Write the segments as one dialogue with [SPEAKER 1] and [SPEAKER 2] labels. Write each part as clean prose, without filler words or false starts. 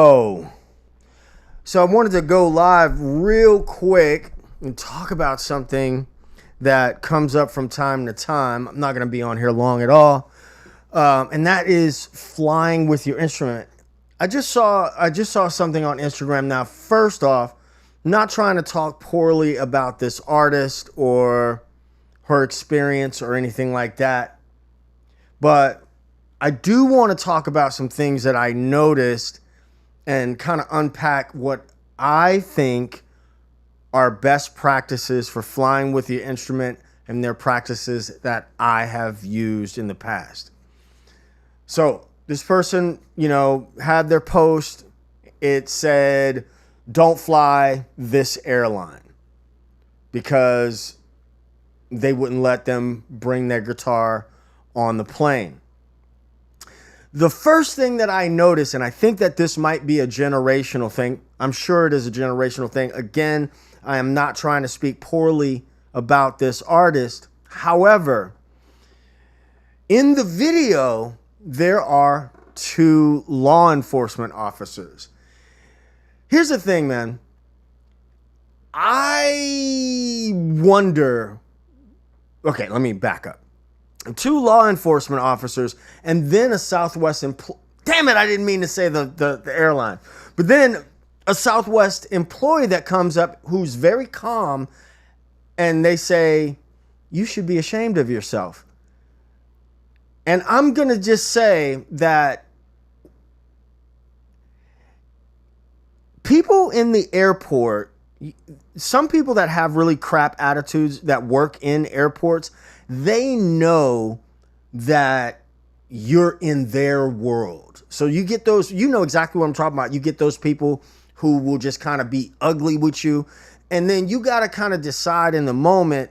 [SPEAKER 1] Oh, so I wanted to go live real quick and talk about something that comes up from time to time. I'm not going to be on here long at all, and that is flying with your instrument. I just saw something on Instagram. Now, first off, not trying to talk poorly about this artist or her experience or anything like that, but I do want to talk about some things that I noticed and kind of unpack what I think are best practices for flying with your instrument and their practices that I have used in the past. So this person, had their post. It said, don't fly this airline because they wouldn't let them bring their guitar on the plane. The first thing that I noticed, and I think that this might be a generational thing. I'm sure it is a generational thing. Again, I am not trying to speak poorly about this artist. However, in the video, there are two law enforcement officers. Here's the thing, man. I wonder. Okay, let me back up. Two law enforcement officers, and then a Southwest damn it, I didn't mean to say the airline. But then a Southwest employee that comes up who's very calm, and they say, you should be ashamed of yourself. And I'm going to just say that people in the airport, some people that have really crap attitudes that work in airports, they know that you're in their world. So you get those, you know exactly what I'm talking about. You get those people who will just kind of be ugly with you. And then you got to kind of decide in the moment,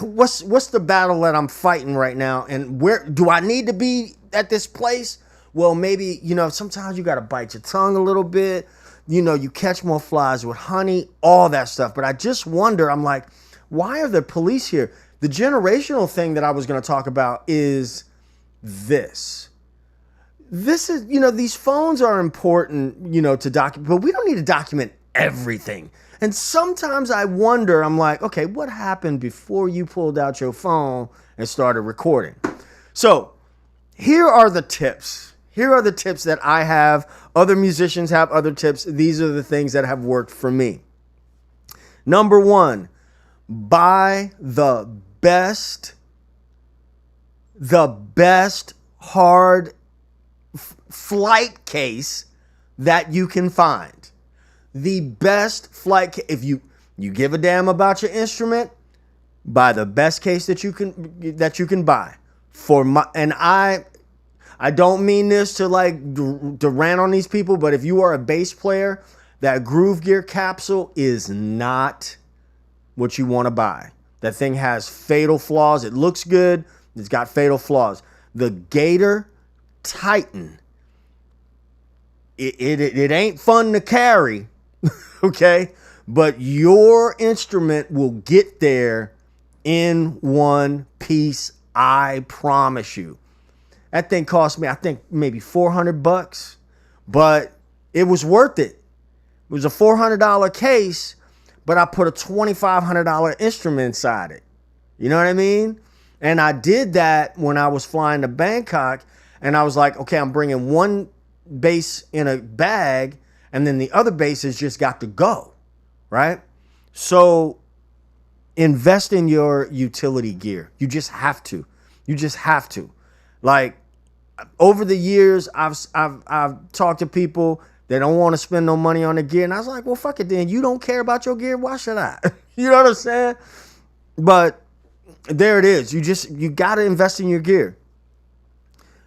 [SPEAKER 1] what's the battle that I'm fighting right now? And where do I need to be at this place? Well, maybe, sometimes you got to bite your tongue a little bit. You catch more flies with honey, all that stuff. But I just wonder, I'm like, why are the police here? The generational thing that I was going to talk about is this. This is, these phones are important, to document, but we don't need to document everything. And sometimes I wonder, I'm like, okay, what happened before you pulled out your phone and started recording? So here are the tips. Here are the tips that I have. Other musicians have other tips. These are the things that have worked for me. Number one, buy the best hard flight case that you can find. The best flight if you give a damn about your instrument, buy the best case that you can buy. I don't mean this to to rant on these people, but if you are a bass player, that Groove Gear capsule is not what you want to buy. That thing has fatal flaws. It looks good. It's got fatal flaws. The Gator Titan, it ain't fun to carry, okay? But your instrument will get there in one piece, I promise you. That thing cost me, I think, maybe $400, but it was worth it. It was a $400 case, but I put a $2,500 instrument inside it. You know what I mean? And I did that when I was flying to Bangkok, and I was like, okay, I'm bringing one bass in a bag, and then the other basses just got to go, right? So invest in your utility gear. You just have to. You just have to. Like, over the years, I've talked to people that don't want to spend no money on the gear. And I was like, well, fuck it then. You don't care about your gear. Why should I? You know what I'm saying? But there it is. You got to invest in your gear.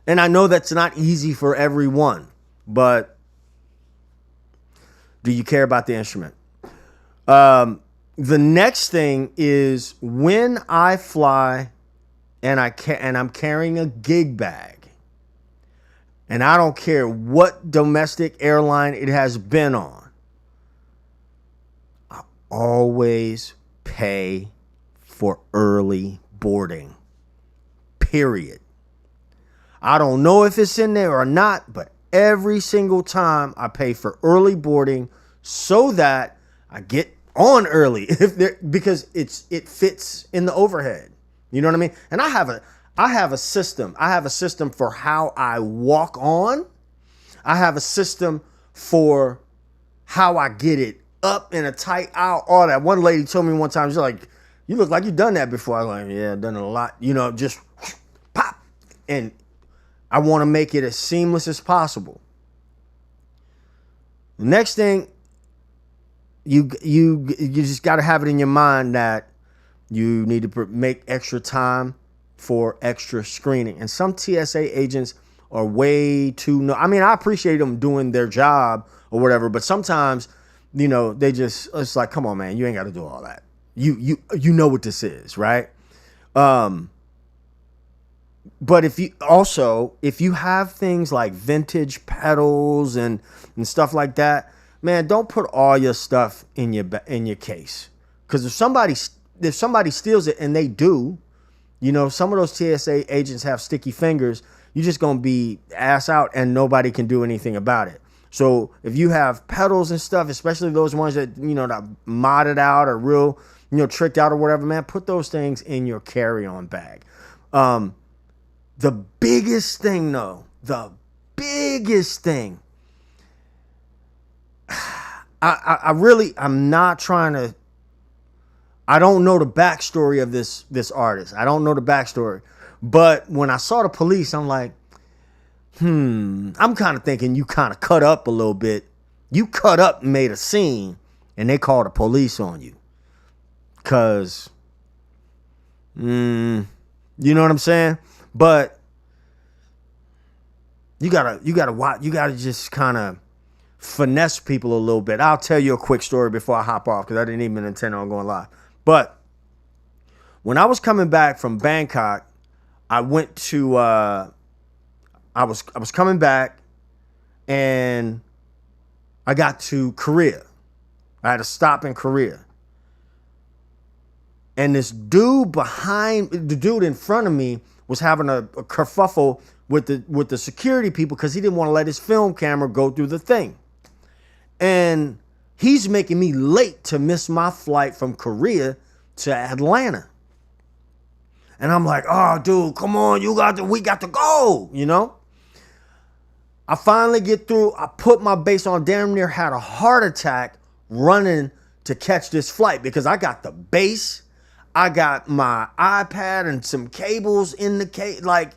[SPEAKER 1] And I know that's not easy for everyone, but do you care about the instrument? The next thing is when I fly and I'm carrying a gig bag, and I don't care what domestic airline it has been on, I always pay for early boarding. Period. I don't know if it's in there or not, but every single time I pay for early boarding so that I get on early because it fits in the overhead. You know what I mean? And I have a system. I have a system for how I walk on. I have a system for how I get it up in a tight aisle. All that. One lady told me one time, she's like, "You look like you've done that before." I was like, "Yeah, I've done it a lot." You know, just pop. And I want to make it as seamless as possible. The next thing, you just got to have it in your mind that you need to make extra time for extra screening. And some TSA agents are way too, I mean, I appreciate them doing their job or whatever, but sometimes, you know, it's like, come on, man, you ain't got to do all that. You know what this is, right? But if you have things like vintage pedals and stuff like that, man, don't put all your stuff in your case. Because if somebody steals it, and they do, you know, some of those TSA agents have sticky fingers, you're just going to be ass out and nobody can do anything about it. So if you have pedals and stuff, especially those ones that, you know, that modded out or real, you know, tricked out or whatever, man, put those things in your carry-on bag. The biggest thing, though, I'm not trying to, I don't know the backstory of this artist. I don't know the backstory. But when I saw the police, I'm like, I'm kind of thinking you kind of cut up a little bit. You cut up and made a scene, and they called the police on you. Because, you know what I'm saying? But you gotta just kind of finesse people a little bit. I'll tell you a quick story before I hop off, because I didn't even intend on going live. But when I was coming back from Bangkok, I went to I was coming back, and I got to Korea. I had to stop in Korea. And this dude in front of me was having a kerfuffle with the security people because he didn't want to let his film camera go through the thing. And he's making me late to miss my flight from Korea to Atlanta. And I'm like, "Oh, dude, come on, we got to go," you know? I finally get through. I put my base on, damn near had a heart attack running to catch this flight because I got the base. I got my iPad and some cables in the case. Like,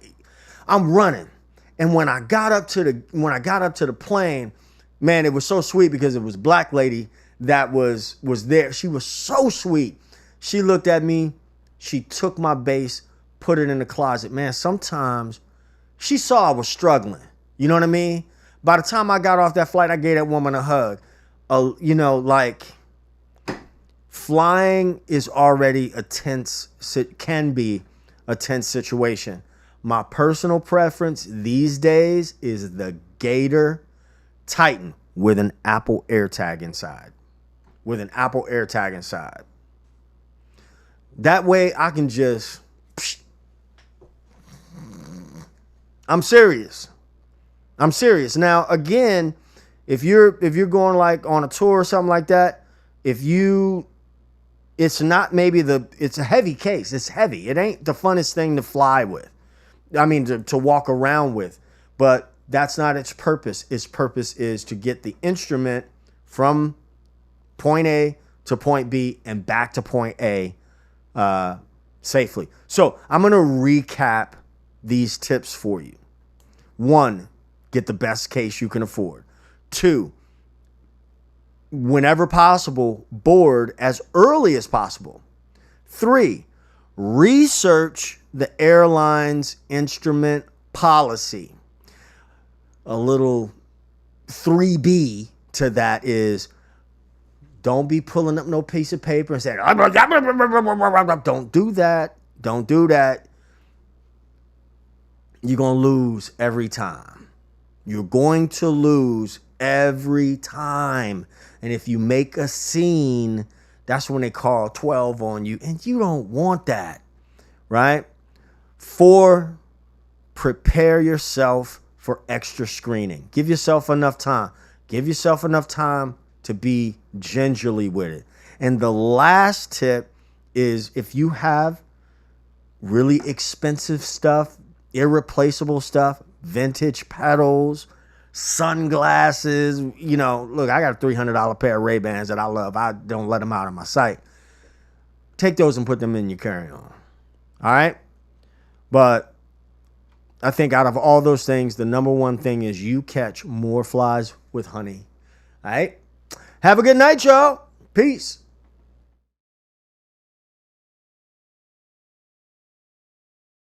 [SPEAKER 1] I'm running. And when I got up to the plane, man, it was so sweet because it was a black lady that was there. She was so sweet. She looked at me. She took my base, put it in the closet. Man, sometimes she saw I was struggling. You know what I mean? By the time I got off that flight, I gave that woman a hug. You know, like, flying is already can be a tense situation. My personal preference these days is the Gator Titan with an Apple AirTag inside. That way I can just, I'm serious. Now, again, if you're going like on a tour or something like that, it's not maybe it's a heavy case. It's heavy. It ain't the funnest thing to fly with. I mean, to walk around with. But that's not its purpose. Its purpose is to get the instrument from point A to point B and back to point A safely. So I'm going to recap these tips for you. 1, get the best case you can afford. 2, whenever possible, board as early as possible. 3, research the airline's instrument policy. A little 3B to that is, don't be pulling up no piece of paper and saying, don't do that. Don't do that. You're going to lose every time. You're going to lose every time. And if you make a scene, that's when they call 12 on you. And you don't want that, right? 4, prepare yourself for extra screening. Give yourself enough time. Give yourself enough time to be gingerly with it. And the last tip is, if you have really expensive stuff, irreplaceable stuff, vintage pedals, sunglasses, look, I got a $300 pair of Ray-Bans that I love. I don't let them out of my sight. Take those and put them in your carry-on. All right? But I think out of all those things, the number one thing is you catch more flies with honey. All right? Have a good night, y'all. Peace.